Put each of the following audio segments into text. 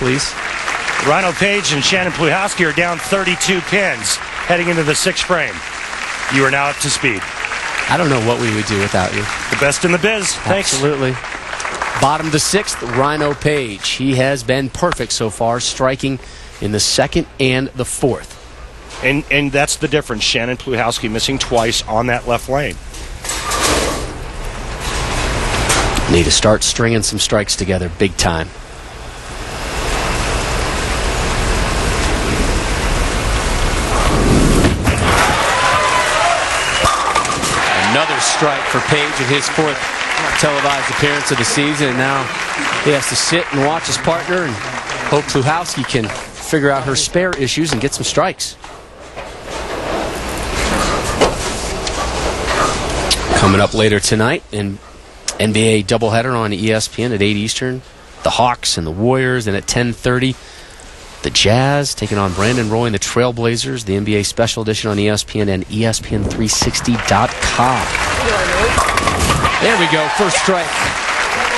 please. Rhino Page and Shannon Pluhowski are down 32 pins heading into the 6th frame. You are now up to speed. I don't know what we would do without you. The best in the biz. Thanks. Absolutely. Bottom of the 6th, Rhino Page. He has been perfect so far, striking in the 2nd and the 4th. And that's the difference. Shannon Pluhowski missing twice on that left lane. Need to start stringing some strikes together big time. Another strike for Page in his 4th televised appearance of the season, and now he has to sit and watch his partner and hope Pluhowski can figure out her spare issues and get some strikes. Coming up later tonight in NBA doubleheader on ESPN at 8 Eastern, the Hawks and the Warriors, and at 10:30, the Jazz taking on Brandon Roy and the Trailblazers, the NBA special edition on ESPN and ESPN360.com. There we go, first strike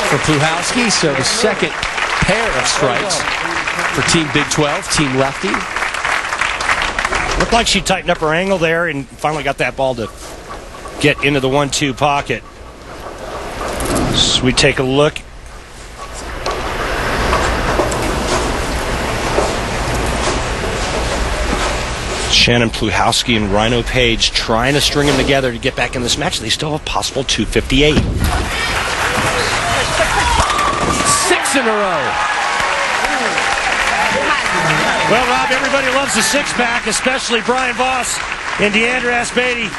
for Pluhowski, so the 2nd pair of strikes for Team Big 12, Team Lefty. Looked like she tightened up her angle there and finally got that ball to get into the 1-2 pocket. So we take a look. Shannon Pluhowski and Rhino Page trying to string them together to get back in this match. They still have a possible 258. 6 in a row. Well, Rob, everybody loves the six-pack, especially Brian Voss and Deandra Asbady.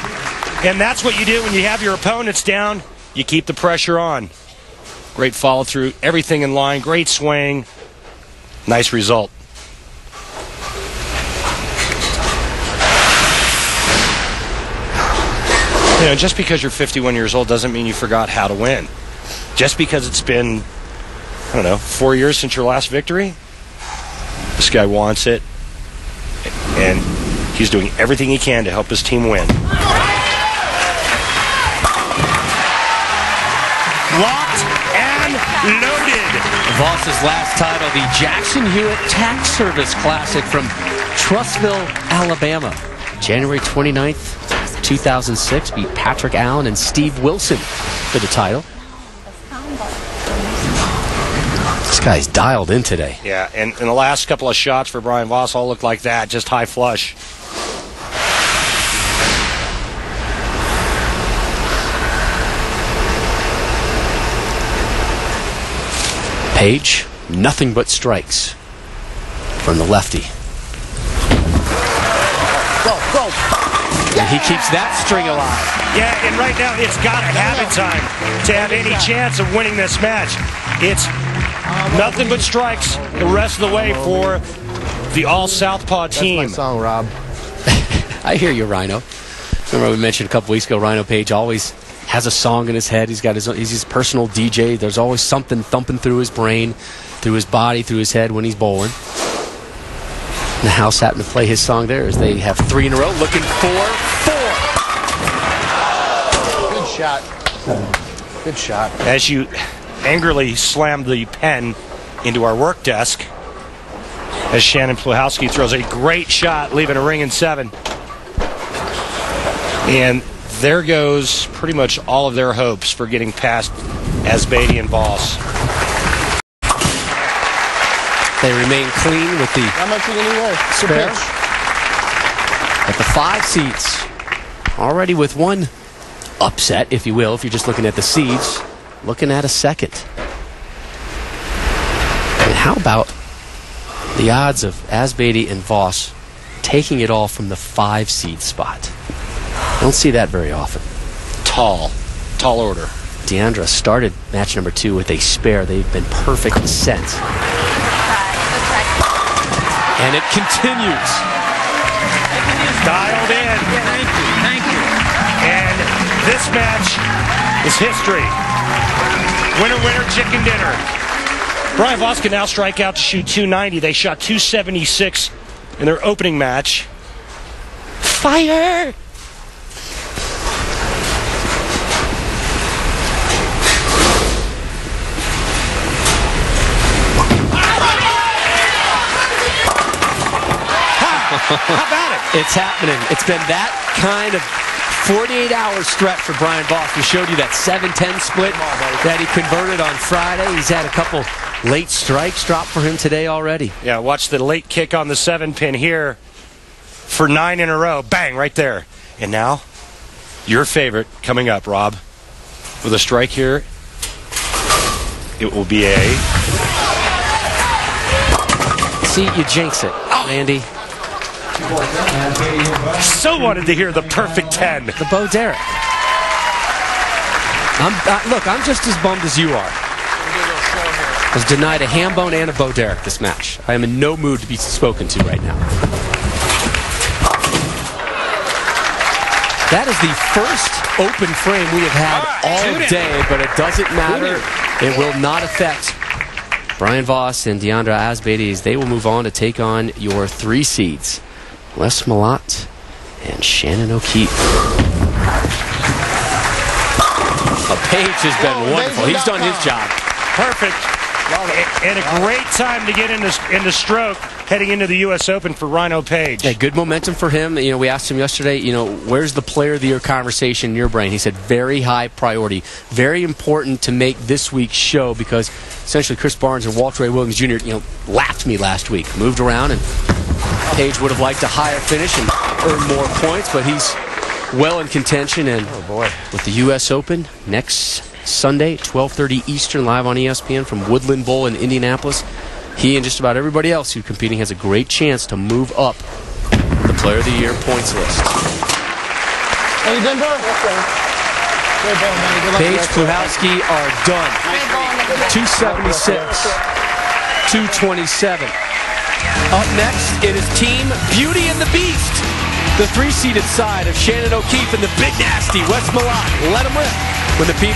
And that's what you do when you have your opponents down. You keep the pressure on. Great follow-through, everything in line, great swing. Nice result. You know, just because you're 51 years old doesn't mean you forgot how to win. Just because it's been, I don't know, 4 years since your last victory, this guy wants it, and he's doing everything he can to help his team win. Locked and loaded. Voss's last title, the Jackson Hewitt Tax Service Classic from Trussville, Alabama. January 29th, 2006, beat Patrick Allen and Steve Wilson for the title. This guy's dialed in today. Yeah, and the last couple of shots for Brian Voss all looked like that, just high flush. Page, nothing but strikes from the lefty. Go, go. And he keeps that string alive. Yeah, and right now it's got to have it time to have any chance of winning this match. It's nothing but strikes the rest of the way for the all-Southpaw team. That's my song, Rob. I hear you, Rhino. Remember we mentioned a couple weeks ago, Rhino Page always has a song in his head. He's got he's his personal DJ. There's always something thumping through his brain, through his body, through his head when he's bowling. And the house happened to play his song there as they have 3 in a row, looking for 4. Good shot. Good shot. As you angrily slam the pen into our work desk, as Shannon Pluhowski throws a great shot, leaving a ring in 7. And there goes pretty much all of their hopes for getting past Asbady and Voss. They remain clean with the How much are you spare. At the 5 seeds, already with one upset, if you will, if you're just looking at the seeds, looking at a second. And how about the odds of Asbady and Voss taking it all from the 5 seed spot? Don't see that very often. Tall order. Deandra started match number 2 with a spare. They've been perfect since. And it continues. Dialed in. Thank you. And this match is history. Winner, winner, chicken dinner. Brian Voss can now strike out to shoot 290. They shot 276 in their opening match. Fire! How about it? It's happening. It's been that kind of 48-hour stretch for Brian Voss. We showed you that 7-10 split that he converted on Friday. He's had a couple late strikes drop for him today already. Yeah, watch the late kick on the 7-pin here for 9 in a row. Bang, right there. And now, your favorite coming up, Rob. With a strike here, it will be a... See, you jinx it, Randy. So wanted to hear the perfect 10. The Bo Derek. Look, I'm just as bummed as you are. I was denied a ham bone and a Bo Derek this match. I am in no mood to be spoken to right now. That is the first open frame we have had all day, but it doesn't matter. It will not affect Brian Voss and Deandra Asbaty. They will move on to take on your 3 seeds, Les Malott and Shannon O'Keefe. Page has been wonderful. He's done his job. Perfect. And a great time to get into stroke heading into the U.S. Open for Rhino Page. Yeah, good momentum for him. You know, we asked him yesterday, where's the player of the year conversation in your brain? He said very high priority. Very important to make this week's show because essentially Chris Barnes and Walter Ray Williams Jr., laughed me last week. Moved around, and Page would have liked a higher finish and earn more points, but he's well in contention. And with the U.S. Open next Sunday, 12:30 Eastern, live on ESPN from Woodland Bowl in Indianapolis, he and just about everybody else who's competing has a great chance to move up the Player of the Year points list. Hey, Denver. Page, Pluhowski are done. 276, 227. Up next, it is Team Beauty and the Beast. The 3-seeded side of Shannon O'Keefe and the Big Nasty Wes Malott. Let him rip when the PB